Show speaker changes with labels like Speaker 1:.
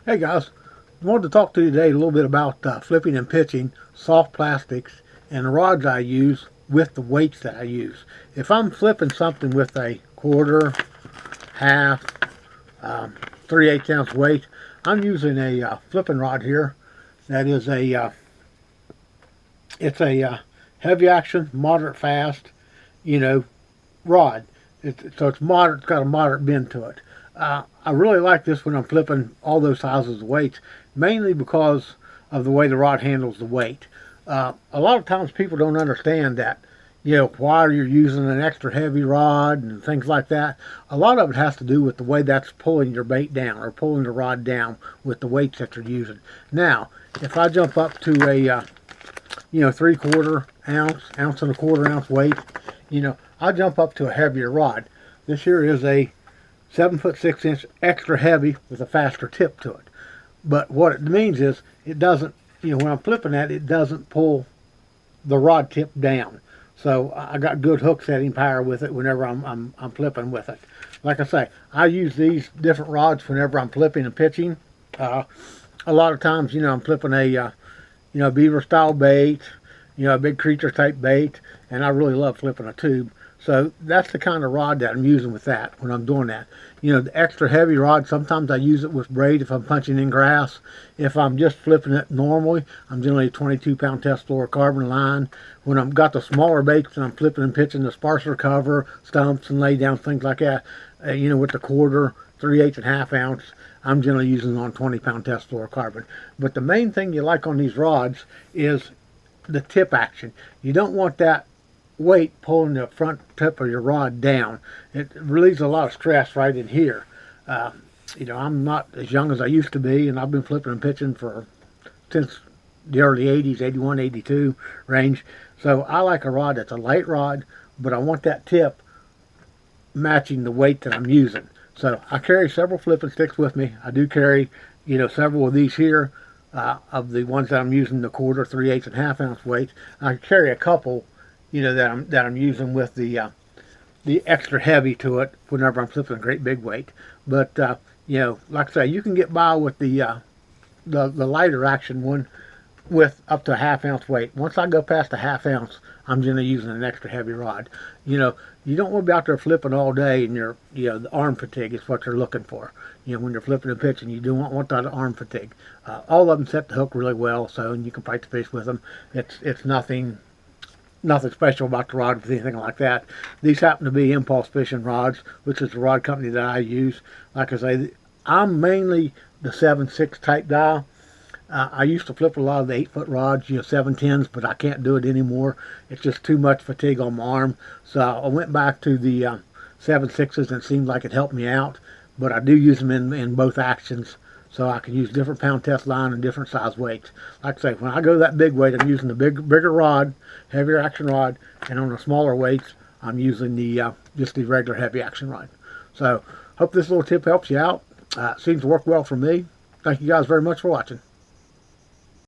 Speaker 1: Hey guys, I wanted to talk to you today a little bit about flipping and pitching soft plastics and the rods I use with the weights that I use. If I'm flipping something with a quarter, half, 3/8 ounce weight, I'm using a flipping rod here. That is it's a heavy action, moderate fast, you know, rod. So it's moderate. It's got a moderate bend to it. I really like this when I'm flipping all those sizes of weights, mainly because of the way the rod handles the weight. A lot of times people don't understand that, why you're using an extra heavy rod and things like that. A lot of it has to do with the way that's pulling your bait down or pulling the rod down with the weights that you're using. Now, if I jump up to a 3/4 ounce, ounce and a quarter ounce weight, I jump up to a heavier rod. This here is a 7 foot 6 inch extra heavy with a faster tip to it. But what it means is it doesn't, when I'm flipping that, it doesn't pull the rod tip down. So I got good hook setting power with it whenever I'm flipping with it. Like I say, I use these different rods whenever I'm flipping and pitching. A lot of times, I'm flipping a beaver style bait, a big creature type bait, and I really love flipping a tube. So that's the kind of rod that I'm using with that when I'm doing that. The extra heavy rod, sometimes I use it with braid if I'm punching in grass. If I'm just flipping it normally, I'm generally a 22-pound test fluorocarbon line. When I've got the smaller baits and I'm flipping and pitching the sparser cover, stumps and lay down, things like that, with the quarter, 3/8 and half ounce, I'm generally using on 20-pound test fluorocarbon. But the main thing you like on these rods is the tip action. You don't want that weight pulling the front tip of your rod down. It relieves a lot of stress right in here. I'm not as young as I used to be, and I've been flipping and pitching since the early 80s, 81, 82 range. So I like a rod that's a light rod, but I want that tip matching the weight that I'm using. So I carry several flipping sticks with me. I do carry, several of these here, of the ones that I'm using, the quarter, 3/8 and half ounce weights. I carry a couple, that I'm using with the extra heavy to it whenever I'm flipping a great big weight. But like I say, you can get by with the lighter action one with up to a half ounce weight. Once I go past a half ounce, I'm generally using an extra heavy rod. You don't want to be out there flipping all day and the arm fatigue is what you're looking for. When you're flipping and pitching, you do not want that arm fatigue. All of them set the hook really well, and you can fight the fish with them. It's nothing special about the rod with anything like that. These happen to be Impulse Fishing rods, which is the rod company that I use. Like I say, I'm mainly the 7/6 type guy. I used to flip a lot of the 8-foot rods, 710s, but I can't do it anymore. It's just too much fatigue on my arm. So I went back to the 7/6s, and it seemed like it helped me out. But I do use them in both actions, so I can use different pound test line and different size weights. Like I say, when I go that big weight, I'm using the bigger rod, heavier action rod, and on the smaller weights, I'm using just the regular heavy action rod. So hope this little tip helps you out. It seems to work well for me. Thank you guys very much for watching.